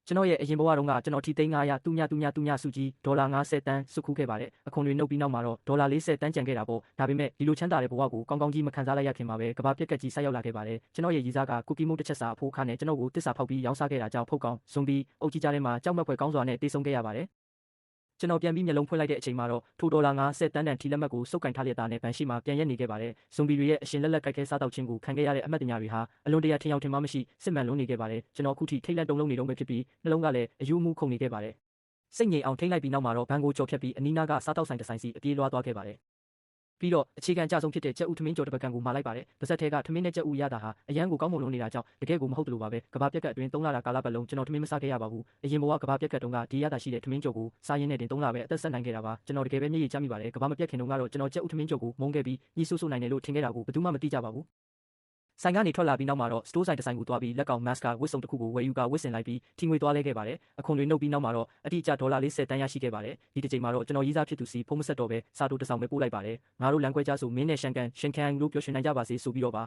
ကျွန်တော်ရဲ့အရင်ဘဝတုန်းကကျွန်တော်ထိသိန်း900တူညစုကြီးဒေါ်လာ50တန်းစုခုခဲ့ပါတယ်အခွန်တွေနှုတ်ပြီးနောက်မှာတော့ဒေါ်လာ40တန်းကျန်ခဲ့တာပေါ့ဒါပေမဲ့ဒီလိုချမ်းသာတဲ့ဘဝကိုကောင်းကောင်းကြီးမခံစားလိုက်ရခင်မှာပဲကဘာပြက်ကက်ကြီးဆိုက်ရောက်လာခဲ့ပါတယ်ကျွန်တော်ရဲ့ရည်စားကကူကီမိုးတစ်ချက်စာအဖိုးခါနဲ့ကျွန်တော်ကိုတစ္ဆာဖောက်ပြီးရောင်းစားခဲ့တာကြောင့်ဖုတ်ကောင်ဇွန်ဘီအုပ်ကြီးကြားထဲမှာကြောက်မက်ဖွယ်ကောင်းစွာနဲ့တေးဆုံးခဲ့ရပါတယ်ကျွန်တော်ပြန်ပြီးမျက်လုံးဖွင့်လိုက်တဲ့အချိန်မှာတော့ထိုဒေါ်လာ50တန်းတန်ထီလက်မှတ်ကိုစုပ်ကင်ထားလျက်သားနဲ့ဗန်ရှိမှာပြန်ရက်နေခဲ့ပါတယ်။ဇွန်ဘီတွေရဲ့အရှင်လက်လက်ကိုက်ခဲစားတောက်ခြင်းကိုခံခဲ့ရတဲ့အမတ်တညာတွေဟာအလွန်တရာထင်ရောက်ထင်မှားမရှိစစ်မှန်လုံးနေခဲ့ပါတယ်။ကျွန်တော်အခုထိထိတ်လန့်တုန်လှုပ်နေတုန်းပဲဖြစ်ပြီးနှလုံးကလည်းအယူအမှုခုန်နေခဲ့ပါတယ်။စိတ်ငြိမ်အောင်ထိန်းလိုက်ပြီးနောက်မှာတော့ဘန်ကိုကြော်ဖြတ်ပြီးအနီးနားကစားတောက်ဆိုင်တစ်ဆိုင်စီအပြေးလွှားသွားခဲ့ပါတယ်။ပြီးတော့အခြေခံအကျဆုံးဖြစ်တဲ့ကြက်ဥထမင်းကြော်တစ်ပကံကိုမှာလိုက်ပါတယ်။ပါဇက်ထဲကထမင်းနဲ့ကြက်ဥရတာဟာအရန်ကိုကောင်းမွန်လုံးနေတာကြောင့်တကယ်ကိုမဟုတ်တယ်လို့ပါပဲ။ကဘာပြက်ကက်အတွင်း3လတာကာလပတ်လုံးကျွန်တော်ထမင်းမစားခဲ့ရပါဘူး။အရင်ဘဝကဘာပြက်ကက်တုန်းကဒီရတာရှိတဲ့ထမင်းကြော်ကိုစားရင်းနဲ့တင်3လပဲအသက်ဆက်နိုင်ခဲ့တာပါ။ကျွန်တော်တကယ်ပဲမျက်ရည်ကျမိပါတယ်။ကဘာမပြက်ခင်တုန်းကတော့ကျွန်တော်ကြက်ဥထမင်းကြော်ကိုမုန်းခဲ့ပြီးညှိဆိုးဆိုးနိုင်တယ်လို့ထင်ခဲ့တာကိုဘယ်သူမှမသိကြပါဘူး။ဆိုင်ကနေထွက်လာပြီးနောက်မှာတော့စတိုးဆိုင်တစ်ဆိုင်ကိုသွားပြီးလက်ကောင်မတ်စကာဝစ်စုံတစ်ခုကိုဝယ်ယူကဝစ်စင်လိုက်ပြီးထီငွေသွားလဲခဲ့ပါတယ်။အခွန်တွေနှုတ်ပြီးနောက်မှာတော့အတိအကျဒေါ်လာ40တန်းရရှိခဲ့ပါတယ်။ဒီတစ်ချိန်မှာတော့ကျွန်တော်ရေးစားဖြစ်သူစီဖုန်းမဆက်တော့ပဲစာတိုးတစ်စောင်ပဲပို့လိုက်ပါတယ်။ငါတို့လမ်းခွဲကြဆိုမင်းနဲ့ရှန်ကန်ရှင်ခံလို့ပြောရှင်နိုင်ကြပါစေဆိုပြီးတော့ပါ